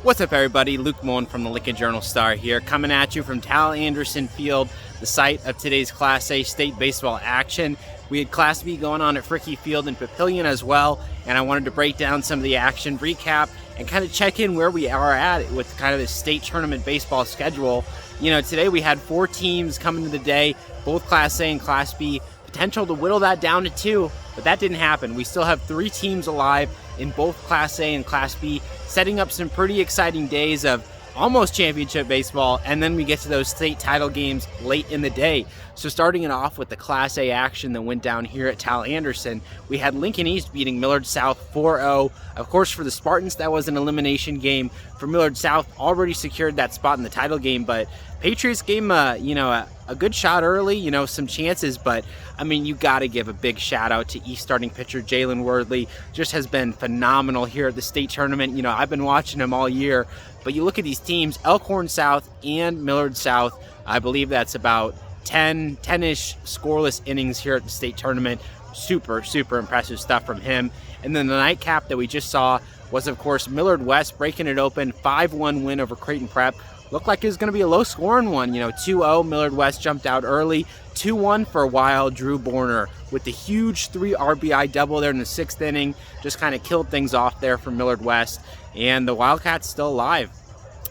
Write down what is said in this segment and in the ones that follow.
What's up, everybody? Luke Mullin from the Lincoln Journal-Star here, coming at you from Tal Anderson Field, the site of today's Class A state baseball action. We had Class B going on at Fricky Field in Papillion as well, and I wanted to break down some of the action, recap, and kind of check in where we are at with kind of the state tournament baseball schedule. You know, today we had 4 teams coming to the day, both Class A and Class B. Potential to whittle that down to 2, but that didn't happen. We still have 3 teams alive in both Class A and Class B, setting up some pretty exciting days of almost championship baseball, and then we get to those state title games late in the day. So starting it off with the Class A action that went down here at Tal Anderson, we had Lincoln East beating Millard South 4-0. Of course, for the Spartans, that was an elimination game. For Millard South, already secured that spot in the title game, but Patriots gave them a good shot early, some chances, but I mean, you got to give a big shout out to East starting pitcher Jalen Wordley. Just has been phenomenal here at the state tournament. I've been watching him all year, but you look at these teams, Elkhorn South and Millard South, I believe that's about 10-ish scoreless innings here at the state tournament. Super impressive stuff from him. And then the nightcap that we just saw was, of course, Millard West breaking it open, 5-1 win over Creighton Prep. Looked like it was going to be a low-scoring one. 2-0, Millard West jumped out early. 2-1 for a while, Drew Borner with the huge 3 RBI double there in the 6th inning. Just kind of killed things off there for Millard West. And the Wildcats still alive.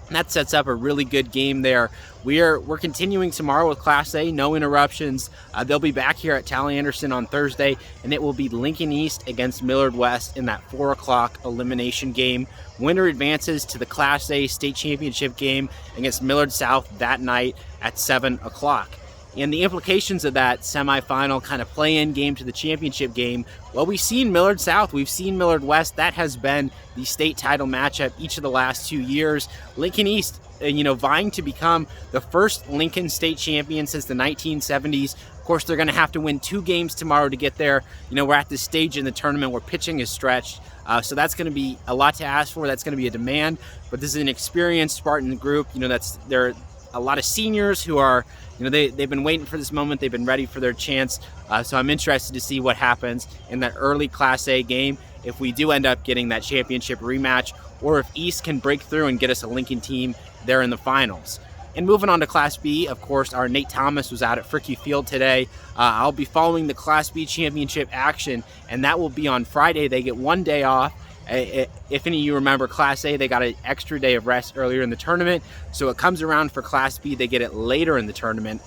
And that sets up a really good game there. We're continuing tomorrow with Class A, no interruptions. They'll be back here at Tal Anderson on Thursday, and it will be Lincoln East against Millard West in that 4 o'clock elimination game. Winner advances to the Class A state championship game against Millard South that night at 7 o'clock. And the implications of that semifinal kind of play-in game to the championship game, well, we've seen Millard South, we've seen Millard West. That has been the state title matchup each of the last 2 years. Lincoln East, vying to become the first Lincoln state champion since the 1970s. Of course, they're going to have to win 2 games tomorrow to get there. We're at this stage in the tournament where pitching is stretched. So that's going to be a lot to ask for. That's going to be a demand. But this is an experienced Spartan group. They're a lot of seniors who are, they've been waiting for this moment. They've been ready for their chance. So I'm interested to see what happens in that early Class A game if we do end up getting that championship rematch, or if East can break through and get us a Lincoln team there in the finals. And moving on to Class B, of course, our Nate Thomas was out at Fricky Field today. I'll be following the Class B championship action, and that will be on Friday. They get 1 day off. If any of you remember Class A, they got an extra day of rest earlier in the tournament. So it comes around for Class B, they get it later in the tournament.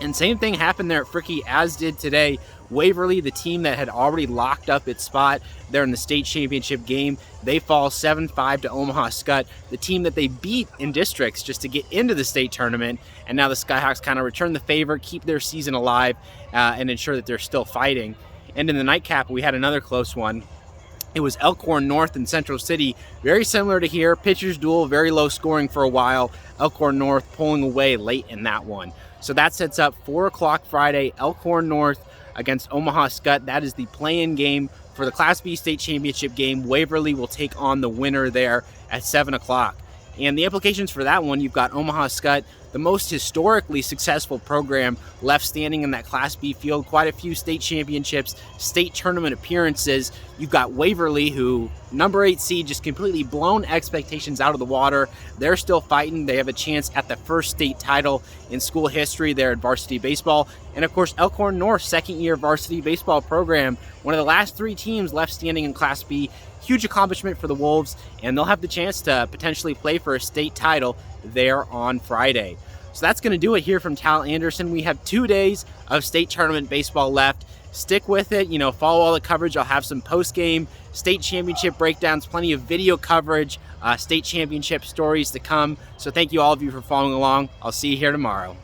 And same thing happened there at Fricky as did today. Waverly, the team that had already locked up its spot there in the state championship game, they fall 7-5 to Omaha Skutt, the team that they beat in districts just to get into the state tournament. And now the Skyhawks kind of return the favor, keep their season alive, and ensure that they're still fighting. And in the nightcap, we had another close one. It was Elkhorn North and Central City, very similar to here. Pitchers duel, very low scoring for a while. Elkhorn North pulling away late in that one. So that sets up 4 o'clock Friday, Elkhorn North against Omaha Skutt. That is the play-in game for the Class B state championship game. Waverly will take on the winner there at 7 o'clock. And the implications for that one, you've got Omaha Skutt, the most historically successful program left standing in that Class B field. Quite a few state championships, state tournament appearances. You've got Waverly, who, number 8 seed, just completely blown expectations out of the water. They're still fighting. They have a chance at the first state title in school history there at varsity baseball. And of course, Elkhorn North, second-year varsity baseball program, one of the last 3 teams left standing in Class B. Huge accomplishment for the Wolves, and they'll have the chance to potentially play for a state title there on Friday. So that's going to do it here from Tal Anderson. We have 2 days of state tournament baseball left. Stick with it, follow all the coverage. I'll have some post-game state championship breakdowns, plenty of video coverage, state championship stories to come. So thank you all of you for following along. I'll see you here tomorrow.